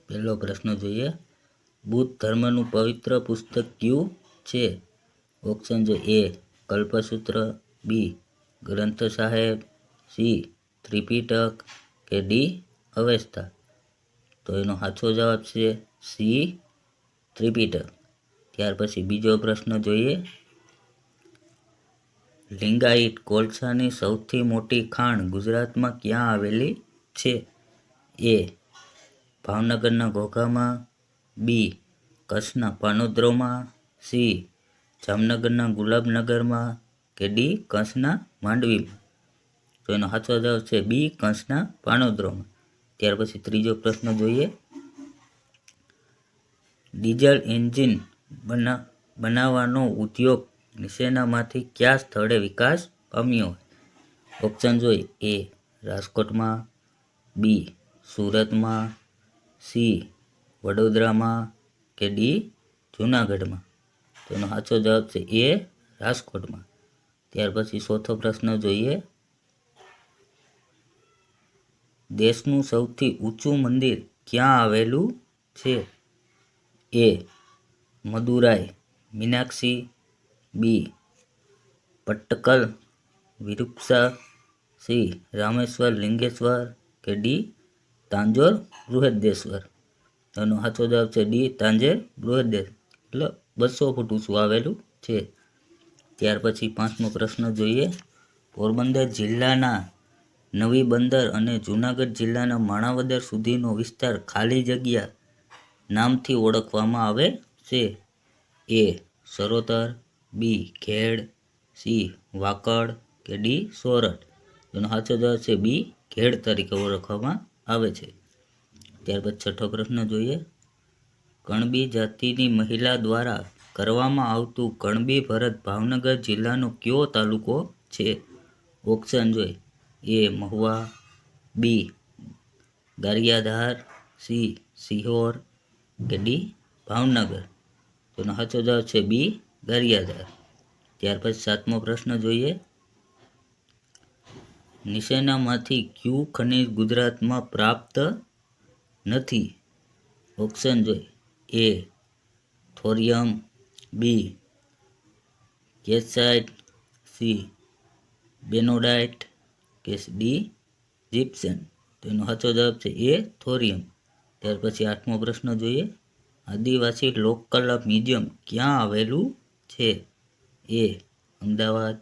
પહેલો પ્રશ્ન જોઈએ, બુદ્ધ ધર્મનું પવિત્ર પુસ્તક કયું છે? ઓપ્શન છે એ કલ્પસૂત્ર, બી ગ્રંથ સાહેબ, સી ત્રિપિટક કે ડી અવેસ્તા. તો એનો સાચો જવાબ છે સી ત્રિપિટક. ત્યાર પછી બીજો પ્રશ્ન જોઈએ, લિંગાયત કોલસાની સૌથી મોટી ખાણ ગુજરાતમાં ક્યાં આવેલી છે? એ ભાવનગરના ઘોઘામાં, બી કચ્છના પાનોદ્રોમાં, સી જામનગરના ગુલાબનગરમાં કે ડી કચ્છના માંડવીમાં. તો એનો સાચો જવાબ છે બી કચ્છના પાનોદ્રોમાં. ત્યાર પછી ત્રીજો પ્રશ્ન જોઈએ, ડીઝલ એન્જિન બનાવવાનો ઉદ્યોગ નીચેનામાંથી કયા સ્થળે વિકાસ પામ્યો? ઓપ્શન જોઈએ, એ રાજકોટમાં, બી સુરતમાં, સી વડોદરામાં કે ડી જૂનાગઢમાં. તો એનો સાચો જવાબ છે એ રાજકોટમાં. ત્યાર પછી ચોથો પ્રશ્ન જોઈએ, દેશનું સૌથી ઊંચું મંદિર ક્યાં આવેલું છે? એ મદુરાઈ મીનાક્ષી, બી પટ્ટકલ વિરુપક્ષા, સી રામેશ્વર લિંગેશ્વર કે ડી તાંજોર બૃહદેશ્વર. એનો સાચો જવાબ છે ડી તાંજોર બૃહદેશ્વર, એટલે 200 ફૂટ ઊંચું આવેલું છે. ત્યાર પછી પાંચમો પ્રશ્ન જોઈએ, પોરબંદર જિલ્લાના નવી બંદર અને જૂનાગઢ જિલ્લાના માણાવદર સુધીનો વિસ્તાર ખાલી જગ્યા નામથી ઓળખવામાં આવે છે? એ સરોતર, બી ખેડ, સી વાકડ કે ડી સોરઠ. એનો સાચો જવાબ છે બી ખેડ તરીકે ઓળખવામાં આવે છે. ત્યાર પછી છઠ્ઠો પ્રશ્ન જોઈએ, કણબી જાતિની મહિલા દ્વારા કરવામાં આવતું કણબી ભરત ભાવનગર જિલ્લાનો કયો તાલુકો છે? ઓપ્શન જોઈએ, એ મહુવા, બી ગારિયાધાર, સી સિહોર કે ડી ભાવનગર. તો એનો સાચો જવાબ છે બી ગારિયાધાર. ત્યાર પછી સાતમો પ્રશ્ન જોઈએ, નીચેનામાંથી કયું ખનિજ ગુજરાતમાં પ્રાપ્ત નથી? ઓપ્શન જોઈએ, એ થોરિયમ, બી કેલ્સાઇટ, સી બેનોડાઇટ કે ડી જીપ્સમ. તો એનો સાચો જવાબ છે એ થોરિયમ. ત્યાર પછી આઠમો પ્રશ્ન જોઈએ, આદિવાસી લોકકલા મ્યુઝિયમ ક્યાં આવેલું છે? એ અમદાવાદ,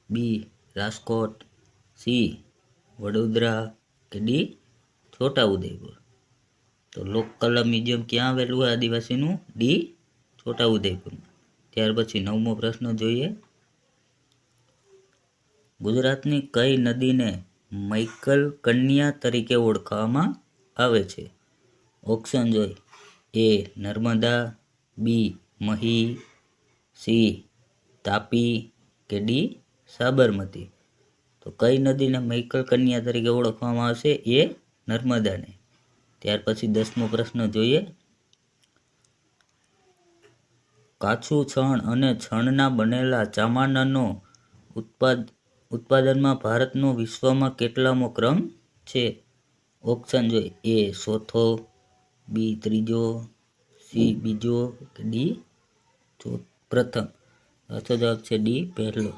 બી રાજકોટ, સી વડોદરા કે ડી છોટાઉદેપુર. તો લોકકલા મ્યુઝિયમ ક્યાં આવેલું હોય આદિવાસીનું? ડી છોટાઉદેપુરમાં. ત્યાર પછી નવમો પ્રશ્ન જોઈએ, ગુજરાતની કઈ નદીને મૈકલ કન્યા તરીકે ઓળખવામાં આવે છે? ઓપ્શન જોઈએ, એ નર્મદા, બી મહી, સી તાપી કે ડી સાબરમતી. તો કઈ નદીને મૈકલ કન્યા તરીકે ઓળખવામાં આવશે? એ નર્મદાને. ત્યાર પછી 10મો પ્રશ્ન જોઈએ, કાચું છણ અને છણના બનેલા ચામડાનો ઉત્પાદનમાં ભારતનો વિશ્વમાં કેટલામો ક્રમ છે? ઓપ્શન જોઈએ, એ ચોથો, બી ત્રીજો, સી બીજો કે ડી પ્રથમ. સાચો જવાબ છે ડી પહેલો.